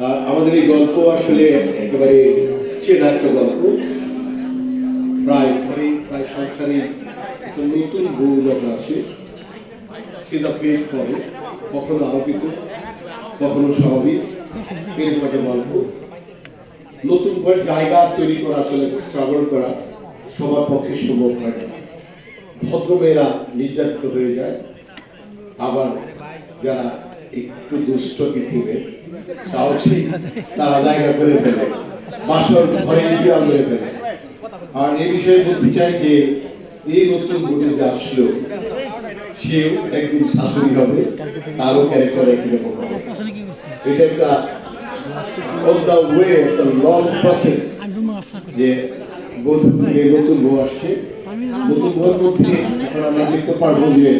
আমাদের এই গল্প আসলে একেবারে চেনা একটা গল্প। প্রায় সংসারে একটা নতুন বউ যখন আসে সেটা ফেস করে, কখনো আরোপিত কখনো স্বাভাবিক, এরকম একটা গল্প। নতুন করে জায়গা তৈরি করা আসলে স্ট্রাগল করা সবার পক্ষে সম্ভব হয় না। ভদ্রমেয়েরা নির্যাতিত হয়ে যায়, আবার যারা একটু দুষ্ট কিসিমের সাহসী তারা জায়গা করে ফেলে, বাসর ঘরে বিড়াল মেরে ফেলে। আর এই বিষয়ে বলতে চাই যে এই নতুন বধূ যে আসলো সেও একদিন শাশুড়ি হবে, তারও ক্যারেক্টার একই রকম হবে। এটা একটা অন দ্য ওয়ে, একটা লং প্রসেস যে বধূ নতুন বউ আসছে। নতুন বউর মধ্যে এখন আমরা দেখতে পারবো যে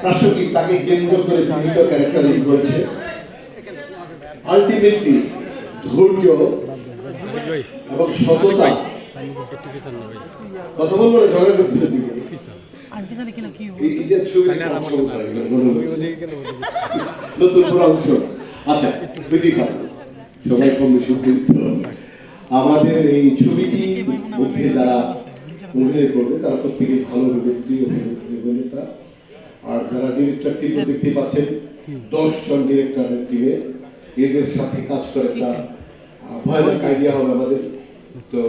প্রাসঙ্গিক তাকে কেন্দ্র করে বিভিন্ন ক্যারেক্টার করেছে। আলটিমেটলি ধৈর্য এবং সততা, কথা বলবো না ঝগড়া করতেছে নতুন অংশ। আচ্ছা যদি সবাই কম বেশি আমাদের এই ছবিটির মধ্যে যারা অভিনয় করবে তারা প্রত্যেকে ভালো অভিনেত্রী অভিনেতা। আর যারা ডিরেক্টর টিম দেখতে পাচ্ছেন 10 জন ডিরেক্টর টিমে, এদের সাথে কাজ করে একটা ভয়ানক আইডিয়া হবে আমাদের। তো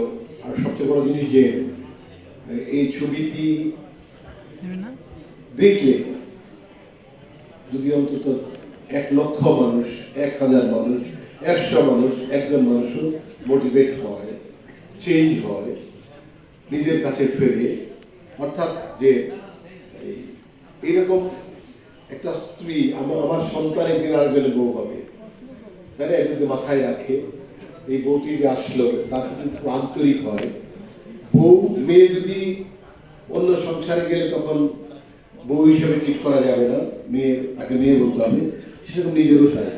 আর সবচেয়ে বড় জিনিস যে এই ছবিটি দেখলে যদি অন্তত 1 লক্ষ মানুষ, 1000 মানুষ, 100 মানুষ, একজন মানুষও মোটিভেট হয়, চেঞ্জ হয়, নিজের কাছে ফেরে। অর্থাৎ যে এরকম একটা স্ত্রী আমার সন্তান একদিন আরেকজনের বউ হবে, তাই না? যদি মাথায় রাখে এই বউটি যে আসলো তার কিন্তু আন্তরিক হয়। বউ মেয়ে যদি অন্য সংসারে গেলে তখন বউ হিসেবে ট্রিট করা যাবে না, তাকে মেয়ে বলতে হবে, সেরকম নিজেরও তাই।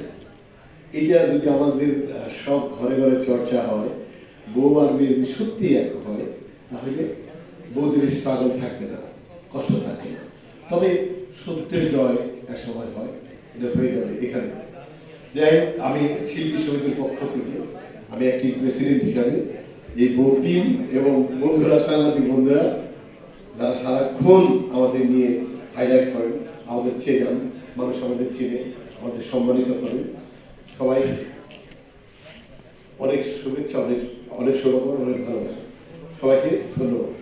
এটা যদি আমাদের সব ঘরে ঘরে চর্চা হয়, বউ আর মেয়ে যদি সত্যি এক হয়, তাহলে বউদের স্ট্রাগল থাকবে না, কষ্ট থাকবে না। তবে সত্যের জয় এক সময় হয়, এটা হয়ে যাবে এখানে। যাই হোক, আমি শিল্পী সমিতির পক্ষ থেকে আমি একটি প্রেসিডেন্ট হিসাবে এই বউ টিম এবং বন্ধুরা, সাংবাদিক বন্ধুরা যারা সারাক্ষণ আমাদের নিয়ে হাইলাইট করেন, আমাদের চেনেন, মানুষ আমাদের চেনে, আমাদের সম্মানিত করেন, সবাই অনেক শুভেচ্ছা, অনেক শুভকামনা, অনেক ভালোবাসা। সবাইকে ধন্যবাদ।